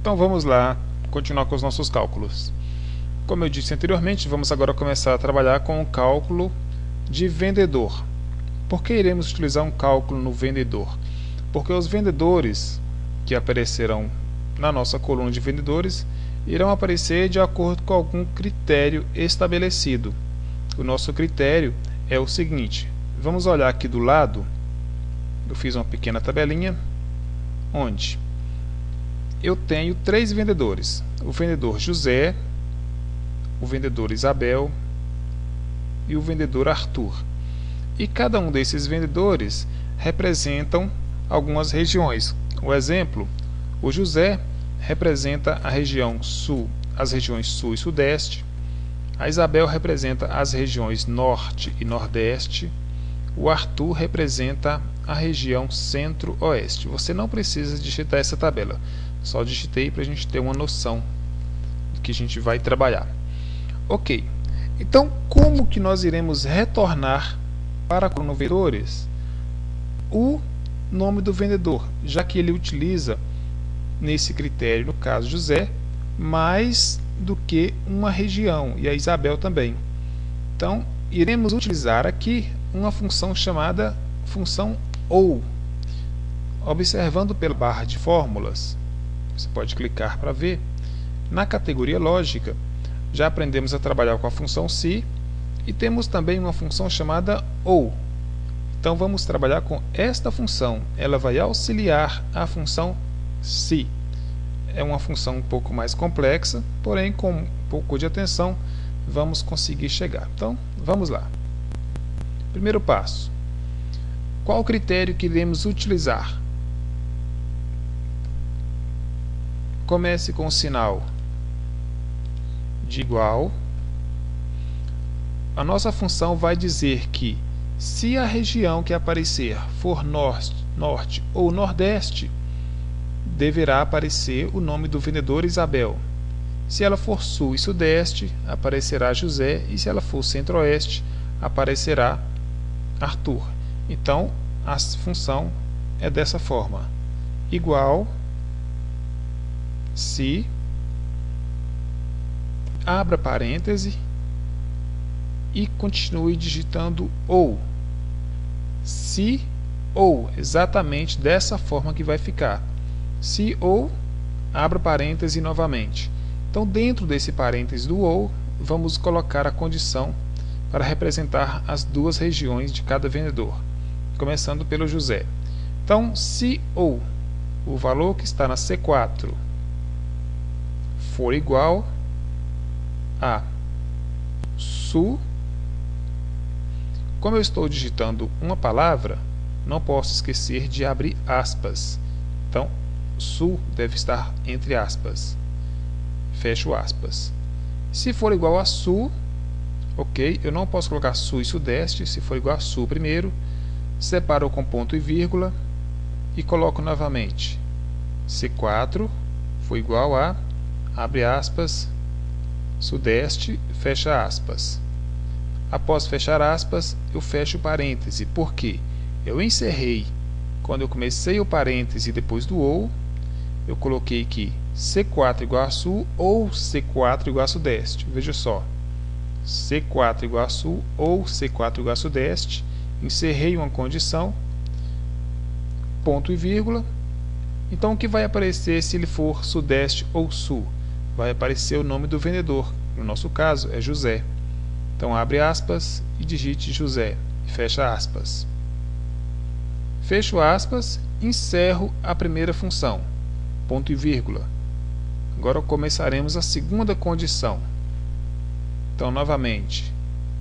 Então vamos lá continuar com os nossos cálculos. Como eu disse anteriormente, vamos agora começar a trabalhar com o cálculo de vendedor. Por que iremos utilizar um cálculo no vendedor? Porque os vendedores que aparecerão na nossa coluna de vendedores irão aparecer de acordo com algum critério estabelecido. O nosso critério é o seguinte: vamos olhar aqui do lado, eu fiz uma pequena tabelinha, onde eu tenho 3 vendedores: o vendedor José, o vendedor Isabel e o vendedor Arthur. E cada um desses vendedores representam algumas regiões. O exemplo, o José representa a região sul, as regiões sul e sudeste. A Isabel representa as regiões norte e nordeste. O Arthur representa a região centro-oeste. Você não precisa digitar essa tabela, só digitei para a gente ter uma noção do que a gente vai trabalhar. Ok, então como que nós iremos retornar para vendedores o nome do vendedor, já que ele utiliza nesse critério, no caso José, mais do que uma região, e a Isabel também. Então iremos utilizar aqui uma função chamada função OU. Observando pela barra de fórmulas, você pode clicar para ver, na categoria lógica já aprendemos a trabalhar com a função SI e temos também uma função chamada OU. Então vamos trabalhar com esta função, ela vai auxiliar a função SI. É uma função um pouco mais complexa, porém com um pouco de atenção vamos conseguir chegar. Então vamos lá. Primeiro passo: qual o critério que iremos utilizar? Comece com o sinal de igual. A nossa função vai dizer que se a região que aparecer for norte ou nordeste, deverá aparecer o nome do vendedor Isabel. Se ela for sul e sudeste, aparecerá José, e se ela for centro-oeste, aparecerá Arthur. Então a função é dessa forma: igual se, abra parêntese e continue digitando OU. Se OU, exatamente dessa forma que vai ficar. Se OU, abra parêntese novamente. Então dentro desse parêntese do OU, vamos colocar a condição para representar as duas regiões de cada vendedor, começando pelo José. Então se OU, o valor que está na C4, for igual a sul, como eu estou digitando uma palavra, não posso esquecer de abrir aspas. Então, sul deve estar entre aspas. Fecho aspas. Se for igual a sul, ok, eu não posso colocar sul e sudeste. Se for igual a sul primeiro, separo com ponto e vírgula e coloco novamente. C4 foi igual a, abre aspas, sudeste, fecha aspas. Após fechar aspas, eu fecho o parêntese, porque eu encerrei quando eu comecei o parêntese depois do OU, eu coloquei que C4 igual a sul ou C4 igual a sudeste. Veja só, C4 igual a sul ou C4 igual a sudeste, encerrei uma condição, ponto e vírgula. Então o que vai aparecer se ele for sudeste ou sul? Vai aparecer o nome do vendedor, no nosso caso é José. Então abre aspas e digite José e fecha aspas. Fecho aspas, encerro a primeira função, ponto e vírgula. Agora começaremos a segunda condição. Então novamente,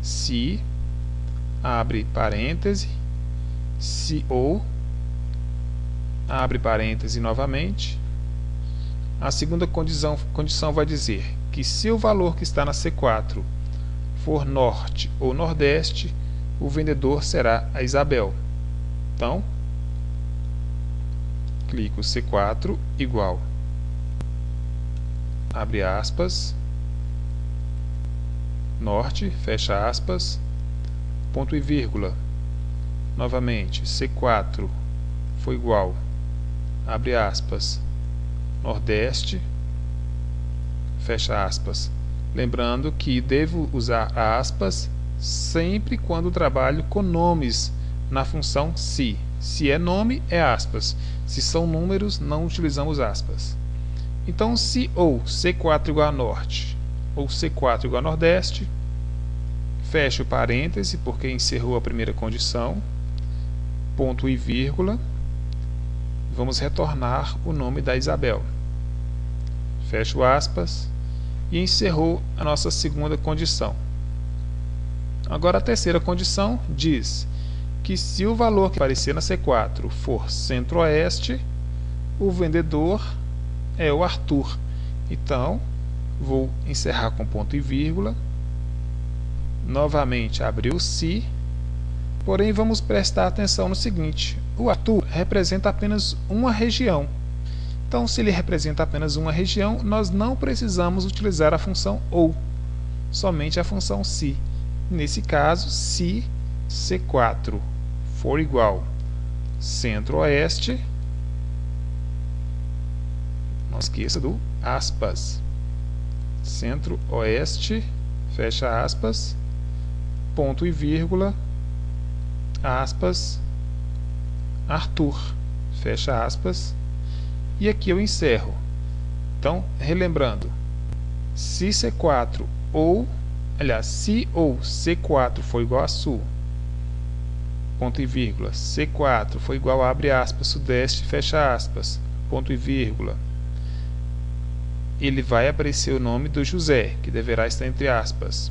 se, abre parêntese, se ou, abre parêntese novamente. A segunda condição vai dizer que se o valor que está na C4 for norte ou nordeste, o vendedor será a Isabel. Então, clico C4 igual, abre aspas, norte, fecha aspas, ponto e vírgula. Novamente, C4 foi igual, abre aspas, nordeste, fecha aspas. Lembrando que devo usar aspas sempre quando trabalho com nomes na função se. Se é nome, é aspas. Se são números, não utilizamos aspas. Então, se ou C4 igual a norte, ou C4 igual a nordeste, fecho o parêntese, porque encerrou a primeira condição, ponto e vírgula, vamos retornar o nome da Isabel. Fecho aspas, e encerrou a nossa segunda condição. Agora a terceira condição diz que se o valor que aparecer na C4 for centro-oeste, o vendedor é o Arthur. Então, vou encerrar com ponto e vírgula, novamente abrir o se, porém vamos prestar atenção no seguinte: o Arthur representa apenas uma região. Então, se ele representa apenas uma região, nós não precisamos utilizar a função ou, somente a função se. Nesse caso, se C4 for igual centro-oeste, não esqueça do aspas, centro-oeste, fecha aspas, ponto e vírgula, aspas, Arthur, fecha aspas, e aqui eu encerro. Então, relembrando, se C4 ou, aliás, se ou C4 for igual a sul, ponto e vírgula, C4 for igual a abre aspas, sudeste, fecha aspas, ponto e vírgula, ele vai aparecer o nome do José, que deverá estar entre aspas.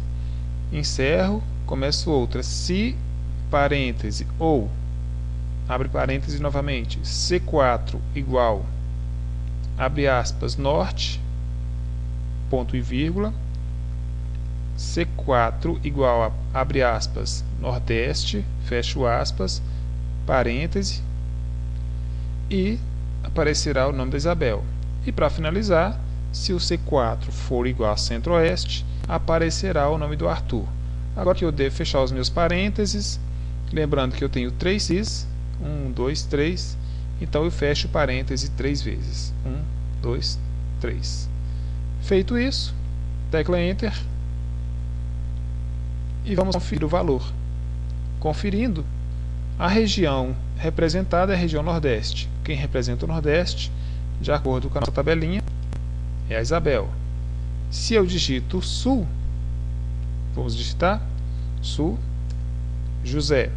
Encerro, começo outra, se, parêntese, ou, abre parêntese novamente, C4 igual, abre aspas, norte, ponto e vírgula, C4 igual a, abre aspas, nordeste, fecho aspas, parêntese, e aparecerá o nome da Isabel. E para finalizar, se o C4 for igual a centro-oeste, aparecerá o nome do Arthur. Agora que eu devo fechar os meus parênteses, lembrando que eu tenho 3 cis, 1, 2, 3, então eu fecho o parêntese 3 vezes. 1, 2, 3. Feito isso, tecla Enter e vamos conferir o valor. Conferindo, a região representada é a região Nordeste. Quem representa o Nordeste, de acordo com a nossa tabelinha, é a Isabel. Se eu digito Sul, vamos digitar Sul, José.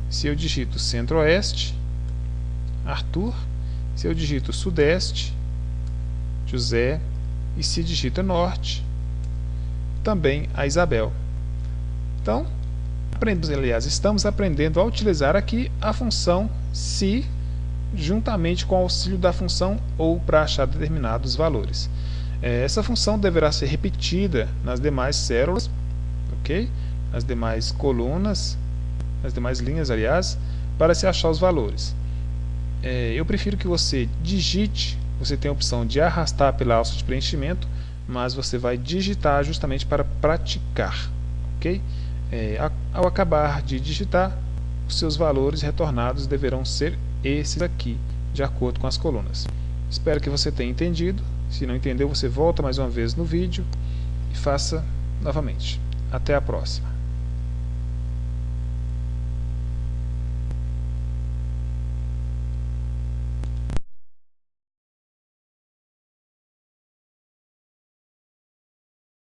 Se eu digito Centro-Oeste, Arthur. Se eu digito Sudeste, José. E se digita Norte, também a Isabel. Então, estamos aprendendo a utilizar aqui a função se, juntamente com o auxílio da função ou para achar determinados valores. Essa função deverá ser repetida nas demais células, ok? Nas demais colunas, nas demais linhas, aliás, para se achar os valores. Eu prefiro que você digite, você tem a opção de arrastar pela alça de preenchimento, mas você vai digitar justamente para praticar, ok? Ao acabar de digitar, os seus valores retornados deverão ser esses aqui, de acordo com as colunas. Espero que você tenha entendido. Se não entendeu, você volta mais uma vez no vídeo e faça novamente. Até a próxima.